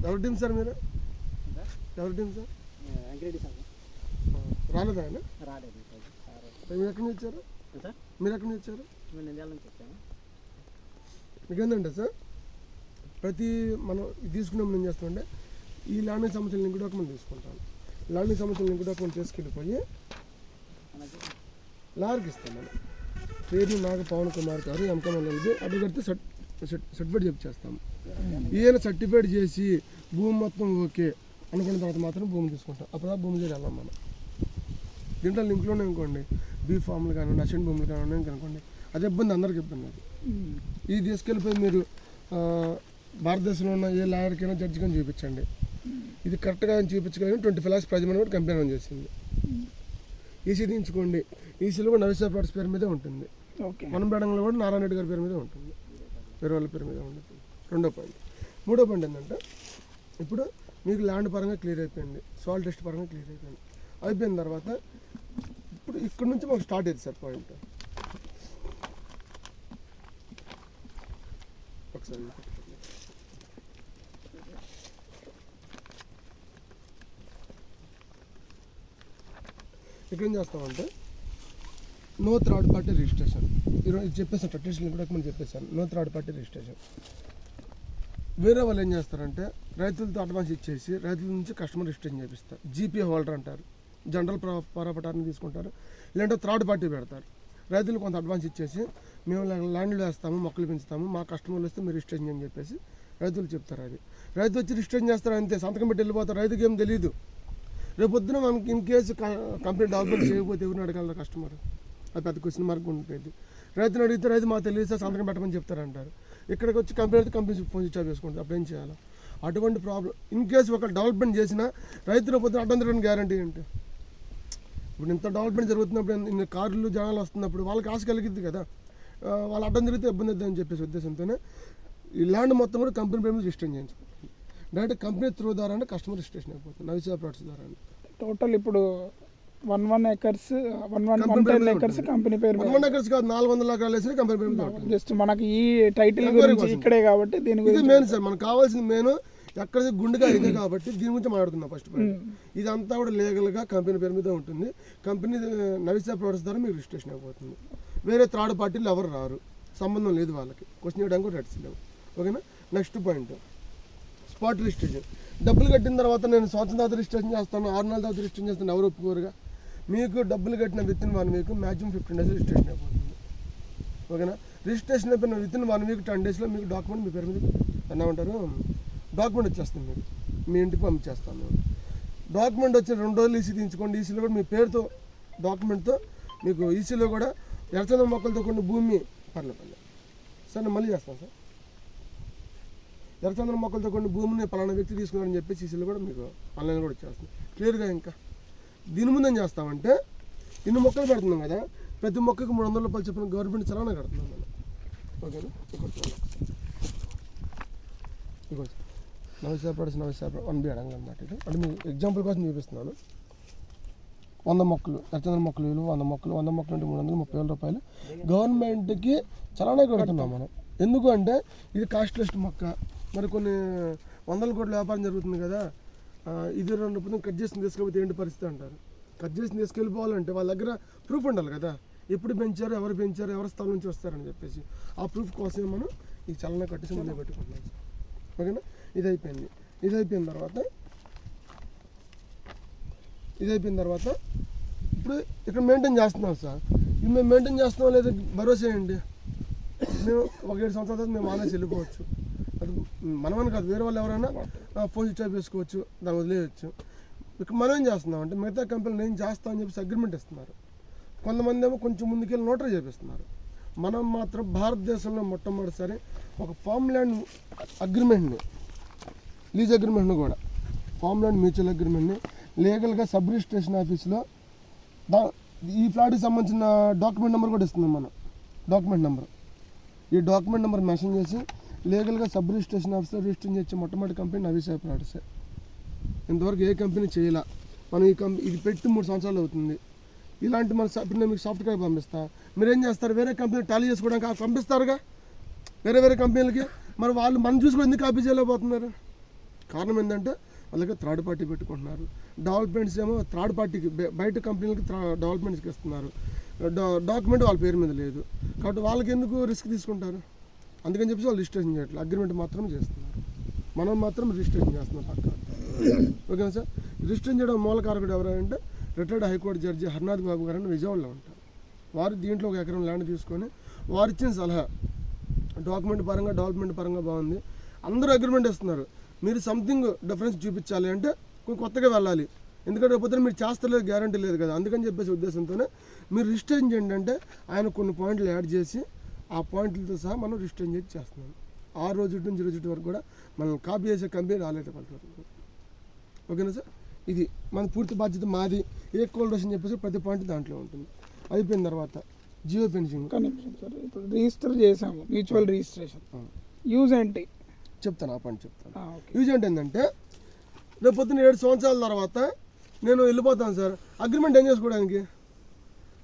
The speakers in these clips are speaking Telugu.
ఎవరి టీం సార్ మీరు? ఎవరి టీం సార్? రాలేదా ఆయన? మీరు ఎక్కడి నుంచి వచ్చారు? మీరు ఎక్కడి నుంచి వచ్చారు? మీకేందంటే సార్ ప్రతి మనం తీసుకున్నప్పుడు ఏం చేస్తామంటే ఈ ల్యాండింగ్ సంబంధించిన లింక్ డాక్యుమెంట్ తీసుకుంటాం. ల్యాండింగ్ సంబంధించిన లింక్ డాక్యుమెంట్ తీసుకెళ్ళిపోయి లారీకి ఇస్తాం. మనం పేరు నాగ పవన్ కుమార్ గారు ఎంకమల్లి అడ్డు కడితే సర్టిఫికేట్ చెప్పేస్తాము. ఈయన సర్టిఫికేట్ చేసి భూమి మొత్తం ఓకే అనుకున్న తర్వాత మాత్రం భూమి తీసుకుంటాం. అప్పుడు భూమి చేసి వెళ్ళాం మనం. దీంట్లో లింక్లోనే అనుకోండి బీ ఫామ్లు కానివ్వండి, అసెంట్ భూములు కానివ్వండి అనుకోండి, అది ఇబ్బంది, అందరికి ఇబ్బంది. అది ఇది తీసుకెళ్ళిపోయి మీరు భారతదేశంలో ఉన్న ఏ లాయర్కైనా జడ్జికైనా చూపించండి. ఇది కరెక్ట్గా చూపించగలిగిన 25 lakhs ప్రైజ్ మనీ కూడా కంప్లైంట్ చేసింది. ఈసీ తీయించుకోండి. ఈసీలో కూడా నవిశా ప్లాట్స్ పేరు మీదే ఉంటుంది. వనబేడంలో కూడా నారాయణ రెడ్డి గారి పేరు మీదే ఉంటుంది, వేరే వాళ్ళ పేరు మీద ఉంటుంది. రెండో పాయింట్. మూడో పాయింట్ ఏంటంటే ఇప్పుడు మీకు ల్యాండ్ పరంగా క్లియర్ అయిపోయింది, సాయిల్ టెస్ట్ పరంగా క్లియర్ అయిపోయింది. అయిపోయిన తర్వాత ఇప్పుడు ఇక్కడ నుంచి మాకు స్టార్ట్ అయింది సార్ పాయింట్. ఒకసారి ఇక్కడ ఏం చేస్తామంటే నో థర్డ్ పార్టీ రిజిస్ట్రేషన్. ఈరోజు చెప్పేసాను, ట్రెడిషనల్ కూడా మనం చెప్పేసాను. No third party registration. వేరే వాళ్ళు ఏం చేస్తారంటే రైతులతో అడ్వాన్స్ ఇచ్చేసి రైతుల నుంచి కస్టమర్ రిజిస్ట్రేషన్ చేపిస్తారు. జీపీ హోల్డర్ అంటారు, జనరల్ ప్రాపర్టీని తీసుకుంటారు, లేదంటే థర్డ్ పార్టీ పెడతారు. రైతులు కొంత అడ్వాన్స్ ఇచ్చేసి మేము ల్యాండ్లు వేస్తాము, మొక్కలు పెంచుతాము, మా కస్టమర్లు వస్తే మీరు రిజిస్ట్రేషన్ అని చెప్పేసి రైతులు చెప్తారు. అది రైతు వచ్చి రిజిస్ట్రేషన్ చేస్తారు, అంతే, సంతకం పెట్టి వెళ్ళిపోతారు. రైతుకి ఏం తెలియదు. రేపు పొద్దున మనకి ఇన్ కేసు కంపెనీ డెవలప్మెంట్ చేయకపోతే ఎవరిని అడగలరు కస్టమర్? అది పెద్ద క్వశ్చన్ మార్క్ ఉంటుంది. రైతుని అడిగితే రైతు మాకు తెలియదు సార్ సంతకం పెట్టమని చెప్తారంటారు. ఇక్కడికి వచ్చి కంపెనీ అయితే కంపెనీ ఫోన్ స్విచ్ ఆఫ్ చేసుకుంటారు. అప్పుడు ఏం చేయాలి? అటువంటి ప్రాబ్లం ఇన్ కేసు ఒక డెవలప్మెంట్ చేసినా రైతుల పొద్దున అడ్డం తిరగని గ్యారంటీ ఏంటి? ఇప్పుడు ఇంత డెవలప్మెంట్ జరుగుతున్నప్పుడు, ఇన్ని కార్లు జనాలు వస్తున్నప్పుడు వాళ్ళకి ఆశ కలిగిద్ది కదా, వాళ్ళు అడ్డం తిరిగితే ఇబ్బంది అవుతుందని చెప్పేసి ఉద్దేశంతోనే ఈ ల్యాండ్ మొత్తం కూడా కంపెనీ పేరు మీద రిజిస్ట్రేషన్ చేయించుకుంటుంది. డైరెక్ట్ కంపెనీ త్రూ ద్వారా అంటే కస్టమర్ రిజిస్ట్రేషన్ అయిపోతుంది నవిశా ప్లాట్స్ ద్వారా. టోటల్ ఇప్పుడు 1 acres 110 acres కంపెనీ పేరు మీద. 1 acres కాదు, 400 ఎకరాలు వేసిన కంపెనీ పేరు మీద. జస్ట్ మనకి ఈ టైటిల్ గురించి ఇక్కడే కాబట్టి దీని గురించి మెయిన్ సార్ మనకు కావాల్సింది మెయిన్ ఎక్కడ గుండెగా ఇదే కాబట్టి దీని గురించి మాట్లాడుతున్నాం. ఫస్ట్ ఇదంతా కూడా లీగల్గా కంపెనీ పేరు మీద ఉంటుంది. కంపెనీ నవిశా ప్లాట్స్ ద్వారా మీకు రిజిస్ట్రేషన్ అయిపోతుంది. వేరే థర్డ్ పార్టీలు ఎవరు రారు, సంబంధం లేదు వాళ్ళకి. క్వశ్చన్ చేయడానికి కూడా రైట్స్ లేవు. ఓకేనా? Next point spot registration. డబ్బులు కట్టిన తర్వాత నేను సంవత్సరం తర్వాత రిజిస్ట్రేషన్ చేస్తాను, 6 నెలల తర్వాత రిజిస్ట్రేషన్ చేస్తాను, ఎవరు ఒప్పుకోరుగా. మీకు డబ్బులు కట్టిన within 1 week maximum 15 days registration అయిపోతుంది. ఓకేనా? రిజిస్ట్రేషన్ అయిపోయిన వితిన్ 1 week 10 daysలో మీకు డాక్యుమెంట్ మీ పేరు మీద ఏమంటారు డాక్యుమెంట్ వచ్చేస్తుంది. మీకు మీ ఇంటికి పంపించేస్తాను. డాక్యుమెంట్ వచ్చి 2 రోజులు ఈసీ తీయించుకోండి. ఈసీలో కూడా మీ పేరుతో డాక్యుమెంట్తో మీకు ఈసీలో కూడా ఎర్రచందన మొక్కలతో కొన్ని భూమి పర్లేదు సార్, నేను మళ్ళీ చేస్తాను సార్. ఎర్రచందన మొక్కలతో కొన్ని భూమిని పలానా వ్యక్తి తీసుకున్నారని చెప్పి ఈసీలో కూడా మీకు ఆన్లైన్ కూడా వచ్చేస్తుంది క్లియర్గా. ఇంకా దీని ముందు ఏం చేస్తామంటే ఇన్ని మొక్కలు పెడుతున్నాం కదా, ప్రతి మొక్కకి 300 రూపాయలు చెప్పిన గవర్నమెంట్ చలానా కడుతున్నాం మనం. ఓకేనా? ఇగో నవిశా ప్లాట్స్ 1B అడంగా అనమాట. ఇది అంటే మీకు ఎగ్జాంపుల్ కోసం చూపిస్తున్నాను. 100 మొక్కలు ఎర్రచందన మొక్కలు విలువ 100 మొక్కలు అంటే 330,000 రూపాయలు గవర్నమెంట్కి చలానా కడుతున్నాం మనం. ఎందుకు అంటే ఇది కాస్ట్లెస్ట్ మొక్క. మరి కొన్ని 100 కోట్ల వ్యాపారం జరుగుతుంది కదా, ఇది 2 కట్ చేసి తీసుకెళ్ళిపోతే ఏంటి పరిస్థితి అంటారు. కట్ చేసి తీసుకెళ్ళిపోవాలంటే వాళ్ళ దగ్గర ప్రూఫ్ ఉండాలి కదా, ఎప్పుడు పెంచారు, ఎవరు పెంచారు, ఎవరి స్థలం నుంచి వస్తారని చెప్పేసి. ఆ ప్రూఫ్ కోసమే మనం ఈ చలన కట్టేసి ముందే పెట్టుకుంటున్నాం. ఓకేనా? ఇది అయిపోయిన తర్వాత ఇప్పుడు ఇక్కడ మెయింటైన్ చేస్తున్నాం సార్. ఇది మేము మెయింటైన్ చేస్తున్నాం లేదా భరోసా ఏంటి? మేము 1-7 సంవత్సరాల తర్వాత మేము ఆనేసి వెళ్ళిపోవచ్చు. అది మనమని కాదు, వేరే వాళ్ళు ఎవరైనా ఫోన్ స్విచ్ ఆఫ్ చేసుకోవచ్చు, దాన్ని వదిలేయచ్చు. ఇక్కడ మనం ఏం చేస్తున్నాం అంటే మిగతా కంపెనీలు ఏం చేస్తామని చెప్పేసి అగ్రిమెంట్ ఇస్తున్నారు. కొంతమంది ఏమో కొంచెం ముందుకెళ్ళి నోటరీ చేపిస్తున్నారు. మనం మాత్రం భారతదేశంలో మొట్టమొదటిసారి ఒక ఫామ్ ల్యాండ్ అగ్రిమెంట్ని, లీజ్ అగ్రిమెంట్ని కూడా, ఫామ్ ల్యాండ్ మ్యూచువల్ అగ్రిమెంట్ని లీగల్గా సబ్ రిజిస్ట్రేషన్ ఆఫీస్లో ఈ ఫ్లాట్కి సంబంధించిన డాక్యుమెంట్ నెంబర్ కూడా ఇస్తున్నాం మనం. డాక్యుమెంట్ నెంబర్, ఈ డాక్యుమెంట్ నెంబర్ మెన్షన్ చేసి లీగల్గా సబ్ రిజిస్ట్రేషన్ ఆఫీసర్ రిజిస్టర్ చేసే మొట్టమొదటి కంపెనీ నవిశా ప్లాట్సే. ఇంతవరకు ఏ కంపెనీ చేయాల. మనం ఇది పెట్టి 3 సంవత్సరాలు అవుతుంది. ఇలాంటి మన ఇప్పుడు నేను మీకు సాఫ్ట్ కాపీ పంపిస్తా, మీరేం చేస్తారు? వేరే కంపెనీ టాలీ చేసుకోవడానికి పంపిస్తారుగా వేరే కంపెనీలకి. మరి వాళ్ళు మనం చూసుకొని ఎందుకు కాపీ చేయలేకపోతున్నారు? కారణం ఏంటంటే వాళ్ళకి థర్డ్ పార్టీ పెట్టుకుంటున్నారు. డెవలప్మెంట్స్ ఏమో థర్డ్ పార్టీకి బయట కంపెనీలకి డెవలప్మెంట్స్కి ఇస్తున్నారు. డాక్యుమెంట్ వాళ్ళ పేరు మీద లేదు కాబట్టి వాళ్ళకి ఎందుకు రిస్క్ తీసుకుంటారు? అందుకని చెప్పేసి వాళ్ళు రిజిస్ట్రేషన్ చేయట్లేదు, అగ్రిమెంట్ మాత్రం చేస్తున్నారు. మనం మాత్రం రిజిస్ట్రేషన్ చేస్తున్నాం పక్క. ఓకేనా సార్? రిజిస్ట్రేషన్ చేయడం మూల కారకుడు ఎవరంటే రిటైర్డ్ హైకోర్టు జడ్జి హర్నాథ్ బాబు గారు అని విజయవాడలో ఉంటారు. వారు దీంట్లో 1 ఎకరం ల్యాండ్ తీసుకొని వారు ఇచ్చిన సలహా డాక్యుమెంట్ పరంగా డెవలప్మెంట్ పరంగా బాగుంది, అందరూ అగ్రిమెంట్ ఇస్తున్నారు. మీరు సంథింగ్ డిఫరెన్స్ చూపించాలి అంటే కొంచెం కొత్తగా వెళ్ళాలి, ఎందుకంటే రేపు మీరు చేస్తలేదు గ్యారంటీ లేదు కదా. అందుకని చెప్పేసి ఉద్దేశంతోనే మీరు రిజిస్ట్రేషన్ చేయండి అంటే ఆయన కొన్ని పాయింట్లు యాడ్ చేసి ఆ పాయింట్లతో సహా మనం రిజిస్ట్రేషన్ చేసి చేస్తున్నాం. 6 రోజు నుంచి రోజు వరకు కూడా మనం కాపీ చేసే కంపెనీ రాలేదు పడుతుంది. ఓకేనా సార్? ఇది మన పూర్తి బాధ్యత మాది. ఏ కోల్డేషన్ చెప్పేసి ప్రతి పాయింట్ దాంట్లో ఉంటుంది. అయిపోయిన తర్వాత జియో ఫెన్సింగ్ సార్ ఇప్పుడు రిజిస్టర్ చేసాము, మ్యూచువల్ రిజిస్ట్రేషన్ యూజ్ ఏంటి చెప్తాను, ఆ పాయింట్ చెప్తాను. ఓకే. యూజ్ ఏంటంటే రేపు పొద్దున్న 7 సంవత్సరాల తర్వాత నేను వెళ్ళిపోతాను సార్, అగ్రిమెంట్ ఏం చేసుకోవడానికి?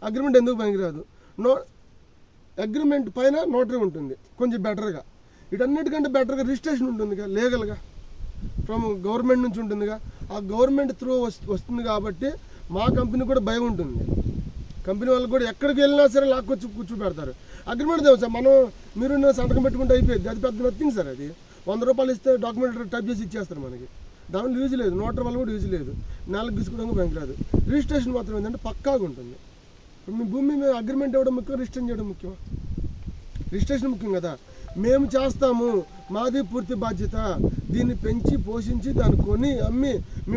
అగ్రిమెంట్ ఎందుకు పనికిరాదు? అగ్రిమెంట్ పైన నోటరీ ఉంటుంది కొంచెం బెటర్గా, వీటన్నిటికంటే బెటర్గా రిజిస్ట్రేషన్ ఉంటుందిగా, లీగల్గా ఫ్రమ్ గవర్నమెంట్ నుంచి ఉంటుందిగా. ఆ గవర్నమెంట్ త్రూ వస్తుంది కాబట్టి మా కంపెనీ కూడా భయం ఉంటుంది. కంపెనీ వాళ్ళు కూడా ఎక్కడికి వెళ్ళినా సరే లాక్కొచ్చి కూర్చోబెడతారు. అగ్రిమెంట్ దేవు సార్, మీరు నేను సంతకం పెట్టుకుంటే అయిపోయింది, అది పెద్ద నథింగ్ సార్. అది 100 రూపాయలు ఇస్తే డాక్యుమెంట్ టైప్ చేసి ఇచ్చేస్తారు మనకి, దానిలో యూజ్ లేదు. నోటరీ వల్ల కూడా యూజ్ లేదు, నెలకు తీసుకోవడానికి బ్యాంక్ రాదు. రిజిస్ట్రేషన్ మాత్రం ఏంటంటే పక్కాగా ఉంటుంది. మీ భూమి మీద అగ్రిమెంట్ ఇవ్వడం ముఖ్యం, రిజిస్ట్రేషన్ చేయడం ముఖ్యం. రిజిస్ట్రేషన్ ముఖ్యం కదా. మేము చేస్తాము, మాది పూర్తి బాధ్యత, దీన్ని పెంచి పోషించి దాన్ని కొని అమ్మి మీ